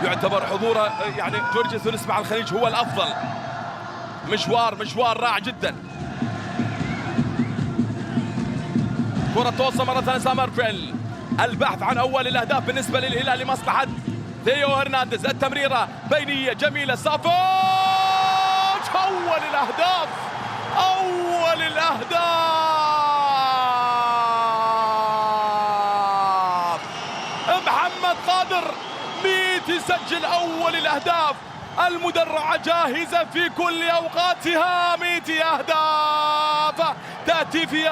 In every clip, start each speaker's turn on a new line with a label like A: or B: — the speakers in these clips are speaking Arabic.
A: يعتبر حضوره يعني جورج ثونس مع الخليج هو الافضل. مشوار رائع جدا. كرة توصل مرة ثانية سامر فيل. البحث عن اول الاهداف بالنسبة للهلال لمصلحة ثيو هرنانديز. التمريرة بينية جميلة صافوج. اول الاهداف محمد قادر ميت يسجل اول الاهداف. المدرعة جاهزة في كل اوقاتها. ميت اهداف تأتي في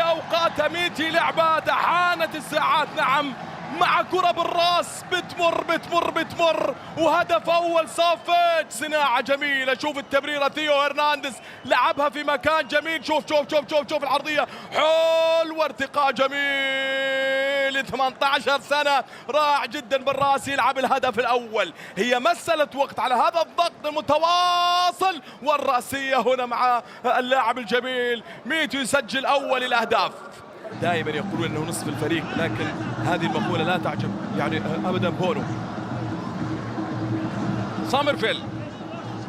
A: اوقاتها ميتي لعبات. حانت الساعات نعم مع كرة بالراس بتمر وهدف اول صافج. صناعة جميلة. شوف التمريرة ثيو هرنانديز لعبها في مكان جميل. شوف العرضية حلوة وارتقاء جميل. 18 سنة رائع جدا بالراس يلعب الهدف الاول. هي مسألة وقت على هذا الضغط المتواصل والرأسية هنا مع اللاعب الجميل ميتو يسجل اول الاهداف. دائما يقولون انه نصف الفريق لكن هذه المقولة لا تعجب يعني ابدا بونو. سامرفيل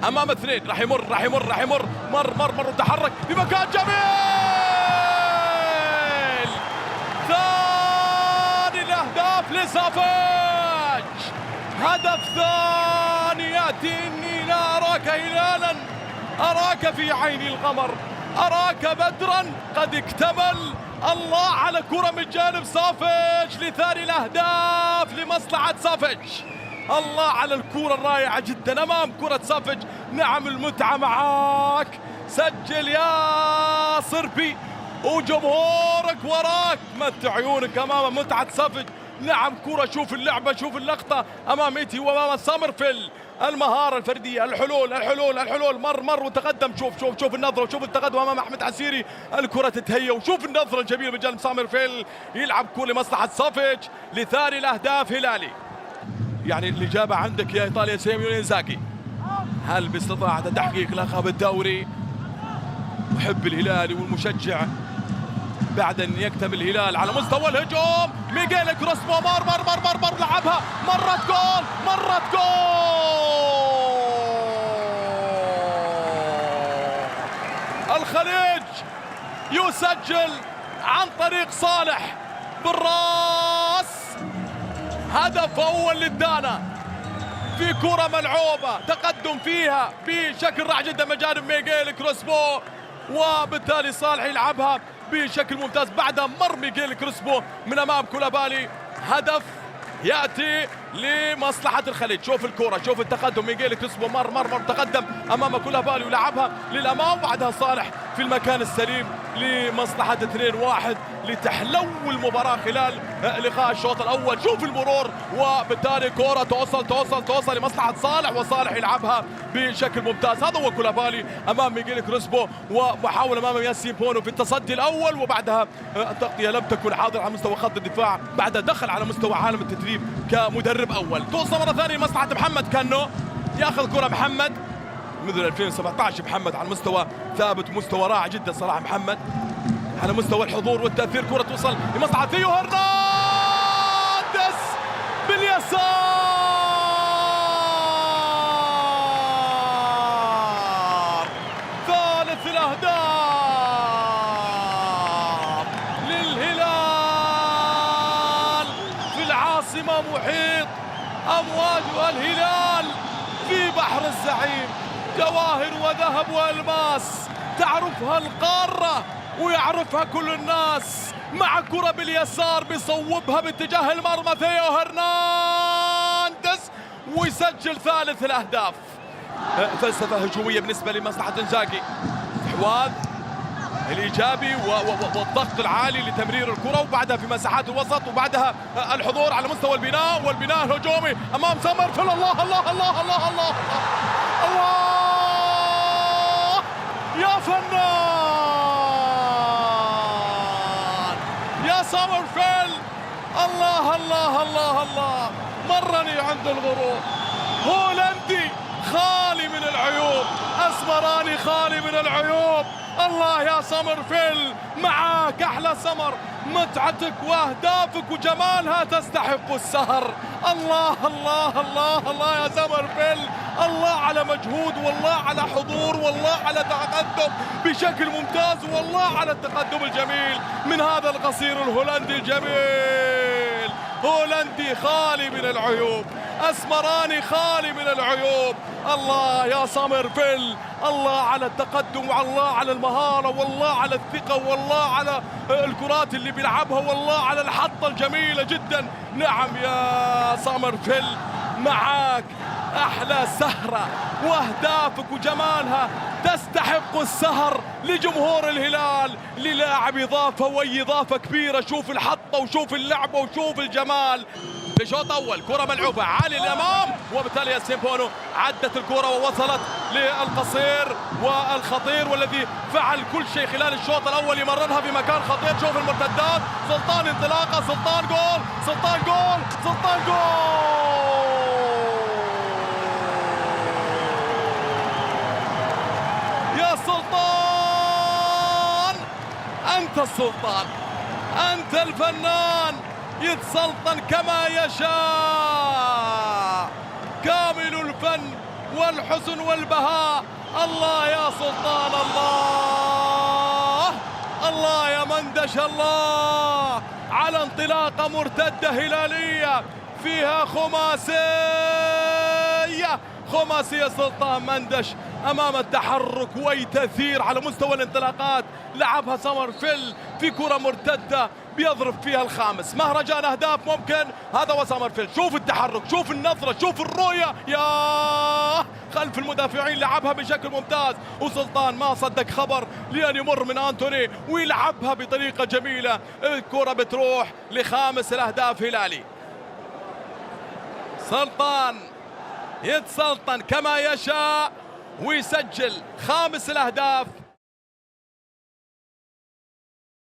A: امام اثنين راح يمر مر وتحرك في مكان جميل. ثاني الاهداف لصافج. هدف ثاني ياتي. اني لا اراك هلالا اراك في عين القمر اراك بدرا قد اكتمل. الله على كرة من جانب صافج لثاني الاهداف لمصلحة صافج. الله على الكرة الرائعة جدا امام كرة صافج. نعم المتعة معاك. سجل يا صربي وجمهورك وراك. متع عيونك امام متعة صافج. نعم كرة. شوف اللعبة شوف اللقطة امام ميتي وامام سامرفيل. المهارة الفردية الحلول مر وتقدم. شوف النظرة وشوف التقدم امام احمد عسيري. الكرة تتهيأ وشوف النظرة الجميلة من جانب سامرفيل. يلعب كرة لمصلحة صافج لثاني الاهداف هلالي. يعني الاجابة عندك يا ايطاليا سيميوني إنزاغي. هل باستطاعته تحقيق لقب الدوري؟ محب الهلال والمشجع بعد ان يكتمل الهلال على مستوى الهجوم. ميغيل كروسبو مر لعبها مرت جول. الخليج يسجل عن طريق صالح بالراس. هدف اول للدانا في كرة ملعوبة تقدم فيها بشكل رائع جدا من جانب ميغيل كروسبو وبالتالي صالح يلعبها بشكل ممتاز. بعدها مر ميغيل كروسبو من امام كولابالي. هدف ياتي لمصلحة الخليج. شوف الكرة شوف التقدم. ميغيل كروسبو مر تقدم امام كولابالي ولعبها للامام. بعدها صالح في المكان السليم لمصلحة 2-1 لتحلو المباراة خلال لقاء الشوط الاول. شوف المرور وبالتالي كرة توصل لمصلحة صالح وصالح يلعبها بشكل ممتاز. هذا هو كولابالي امام ميغيل كروسبو ومحاولة امام ياسين بونو في التصدي الاول. وبعدها التغطية لم تكن حاضرة على مستوى خط الدفاع. بعدها دخل على مستوى عالم التدريب كمدرب اول. توصل مرة ثانية لمصلحة محمد كانو. ياخذ كرة محمد منذ 2017. محمد على مستوى ثابت ومستوى رائع جدا صراحة. محمد على مستوى الحضور والتأثير. كرة توصل لمصلحة ثيو هرنانديز باليسار. ثالث الأهداف للهلال في العاصمة. محيط أمواجها الهلال في بحر الزعيم. جواهر وذهب والماس تعرفها القارة ويعرفها كل الناس. مع كرة باليسار بيصوبها باتجاه المرمى ثيو هرنانديز ويسجل ثالث الاهداف. فلسفة هجومية بالنسبة لمصلحة إنزاغي. استحواذ الايجابي والضغط العالي لتمرير الكرة وبعدها في مساحات الوسط وبعدها الحضور على مستوى البناء والبناء الهجومي امام سامرفيل. الله يا فنان يا سامرفيل. الله مرني عند الغروب. هولندي خالي من العيوب. اسمراني خالي من العيوب. الله يا سامرفيل معاك احلى سمر. متعتك واهدافك وجمالها تستحق السهر. الله الله الله الله يا سمرفيل، الله على مجهود والله على حضور والله على تقدم بشكل ممتاز والله على التقدم الجميل من هذا القصير الهولندي الجميل. هولندي خالي من العيوب، اسمراني خالي من العيوب. الله يا سمرفيل، الله على التقدم والله على المهارة والله على الثقة والله على الكرات اللي بيلعبها والله على الحطة الجميلة جدا. نعم يا سمرفيل، معاك أحلى سهرة وأهدافك وجمالها تستحق السهر لجمهور الهلال، للاعب إضافة وأي إضافة كبيرة. شوف الحطة وشوف اللعبة وشوف الجمال. في شوط أول كرة ملعوبة عالي للأمام، وبالتالي ياسيمبونو عدت الكرة ووصلت للقصير والخطير والذي فعل كل شيء خلال الشوط الأول، يمررها في مكان خطير. شوف المرتدات، سلطان انطلاقة، سلطان جول، سلطان جول، سلطان جول. يا سلطان، أنت السلطان، أنت الفنان، يتسلطن كما يشاء، كامل الفن والحسن والبهاء. الله يا سلطان، الله الله يا مندش، الله على انطلاقة مرتدة هلالية فيها خماسية، خماسية سلطان مندش أمام التحرك وأي تأثير على مستوى الانطلاقات. لعبها سمرفيل في كرة مرتدة بيضرب فيها الخامس. مهرجان أهداف ممكن، هذا هو سمرفيل. شوف التحرك، شوف النظرة، شوف الرؤية، يا خلف المدافعين لعبها بشكل ممتاز. وسلطان ما صدق خبر لأن يمر من أنتوني ويلعبها بطريقة جميلة. الكرة بتروح لخامس الأهداف هلالي. سلطان يتسلطن كما يشاء ويسجل خامس الأهداف